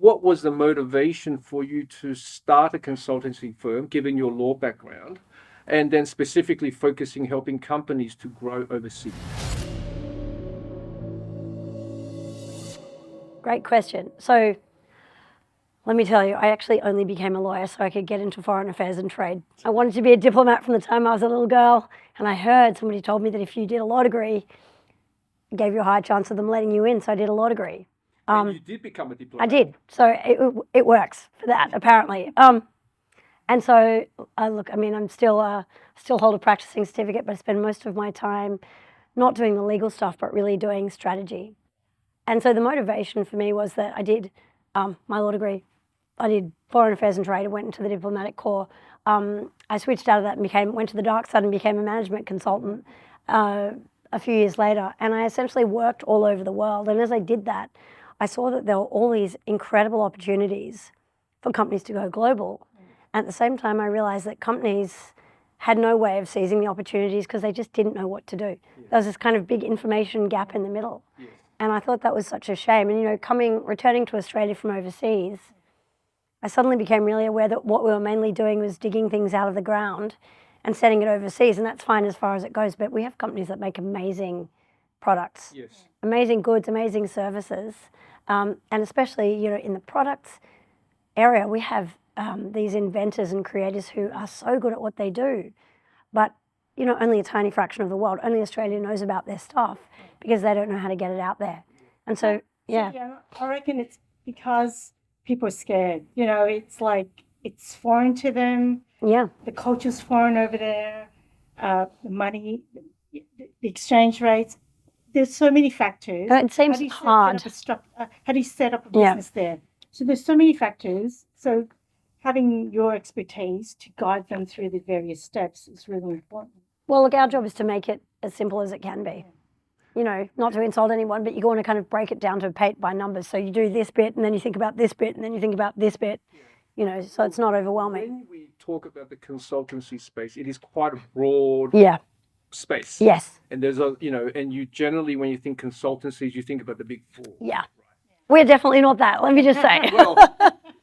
what was the motivation for you to start a consultancy firm, given your law background, and then specifically focusing helping companies to grow overseas? Great question. So let me tell you, I actually only became a lawyer so I could get into foreign affairs and trade. I wanted to be a diplomat from the time I was a little girl, and I heard somebody told me that if you did a law degree, it gave you a higher chance of them letting you in, so I did a law degree. And you did become a diplomat. I did. So it works for that, apparently. And so, look, I mean, I'm still hold a practicing certificate, but I spend most of my time not doing the legal stuff, but really doing strategy. And so the motivation for me was that I did my law degree. I did foreign affairs and trade. I went into the diplomatic corps. I switched out of that and went to the dark side and became a management consultant a few years later. And I essentially worked all over the world. And as I did that, I saw that there were all these incredible opportunities for companies to go global. At the same time, I realized that companies had no way of seizing the opportunities because they just didn't know what to do. There was this kind of big information gap in the middle. And I thought that was such a shame. And, you know, returning to Australia from overseas, I suddenly became really aware that what we were mainly doing was digging things out of the ground and setting it overseas. And that's fine as far as it goes. But we have companies that make amazing products, amazing goods, amazing services. And especially, you know, in the products area, we have these inventors and creators who are so good at what they do. But, you know, only a tiny fraction of the world, only Australia knows about their stuff because they don't know how to get it out there. And so, yeah, I reckon it's because people are scared. You know, it's like it's foreign to them. Yeah. The culture's foreign over there. The money, the exchange rates. There's so many factors. It seems hard. How do you set up a business there? So there's so many factors. So having your expertise to guide them through the various steps is really important. Well, look, our job is to make it as simple as it can be. You know, not to insult anyone, but you want to kind of break it down to paint by numbers. So you do this bit, and then you think about this bit, and then you think about this bit, you know, so it's not overwhelming. When we talk about the consultancy space, it is quite a broad space. Yes. And there's a, you know, and you generally, when you think consultancies, you think about the big four. Yeah. We're definitely not that, let me just say.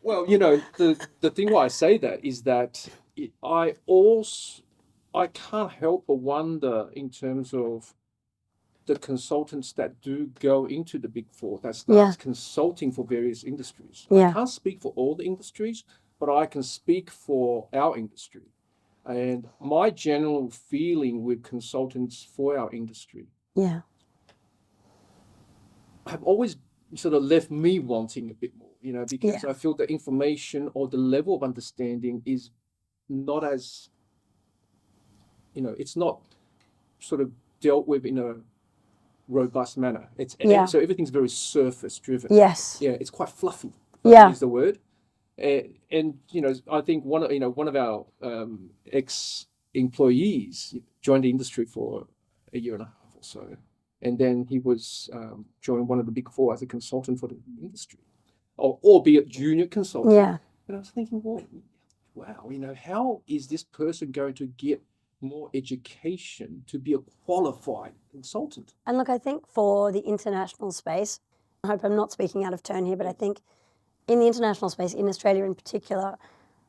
Well, you know, the thing why I say that is that I can't help but wonder in terms of the consultants that do go into the big four, that starts consulting for various industries. I can't speak for all the industries, but I can speak for our industry. And my general feeling with consultants for our industry have always sort of left me wanting a bit more, you know, because I feel the information or the level of understanding is not as, you know, it's not sort of dealt with in a robust manner. So everything's very surface driven. Yes. Yeah, it's quite fluffy. Is the word. And you know, I think one of our ex-employees joined the industry for a year and a half or so, and then he was joined one of the big four as a consultant for the industry, albeit junior consultant. Yeah. And I was thinking, well, wow, you know, how is this person going to get more education to be a qualified consultant? And look, I think for the international space, I hope I'm not speaking out of turn here, but I think in the international space, in Australia in particular,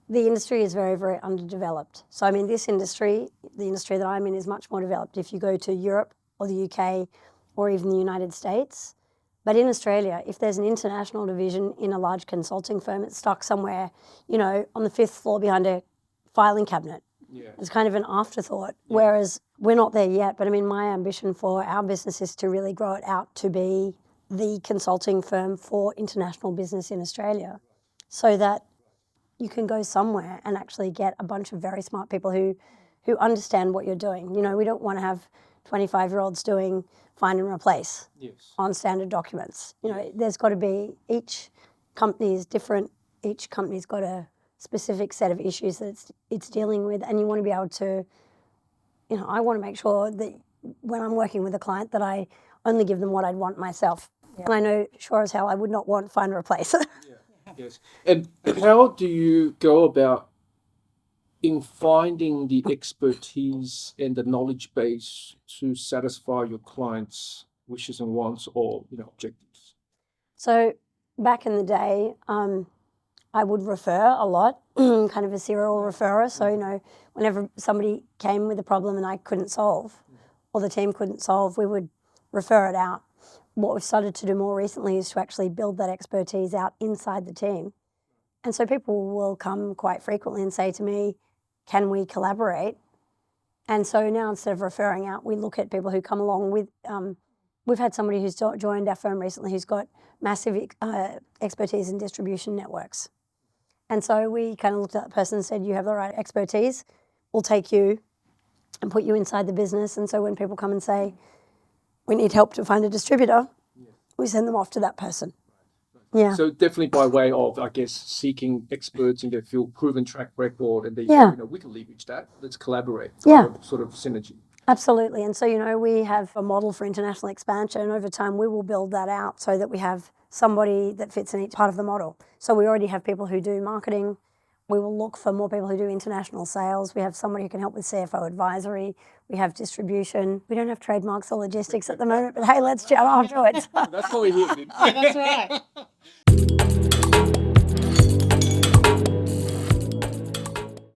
the industry is very, very underdeveloped. So I mean, this industry, the industry that I'm in, is much more developed. If you go to Europe or the UK or even the United States, but in Australia, if there's an international division in a large consulting firm, it's stuck somewhere, you know, on the 5th floor behind a filing cabinet. It's kind of an afterthought, whereas we're not there yet. But I mean, my ambition for our business is to really grow it out to be the consulting firm for international business in Australia, so that you can go somewhere and actually get a bunch of very smart people who understand what you're doing. You know, we don't want to have 25-year-olds doing find and replace on standard documents. You know, there's got to be, each company is different. Each company's got a specific set of issues that it's dealing with, and you want to be able to, you know, I want to make sure that when I'm working with a client that I only give them what I'd want myself. And I know sure as hell I would not want find and replace. Yes. And how do you go about in finding the expertise and the knowledge base to satisfy your clients' wishes and wants or, you know, objectives? So back in the day, I would refer a lot, kind of a serial referrer. So, you know, whenever somebody came with a problem and I couldn't solve, or the team couldn't solve, we would refer it out. What we've started to do more recently is to actually build that expertise out inside the team. And so people will come quite frequently and say to me, can we collaborate? And so now instead of referring out, we look at people who come along with, we've had somebody who's joined our firm recently who's got massive expertise in distribution networks. And so we kind of looked at that person and said, you have the right expertise, we'll take you and put you inside the business. And so when people come and say, we need help to find a distributor, we send them off to that person. Yeah. So definitely by way of, I guess, seeking experts in their field, proven track record, and they Yeah. you know, we can leverage that. Let's collaborate. Yeah. Sort of synergy. Absolutely. And so, you know, we have a model for international expansion. Over time, we will build that out so that we have somebody that fits in each part of the model. So we already have people who do marketing. We will look for more people who do international sales. We have somebody who can help with CFO advisory. We have distribution. We don't have trademarks or logistics at the moment, but hey, let's jump onto it. That's what we're here. That's right.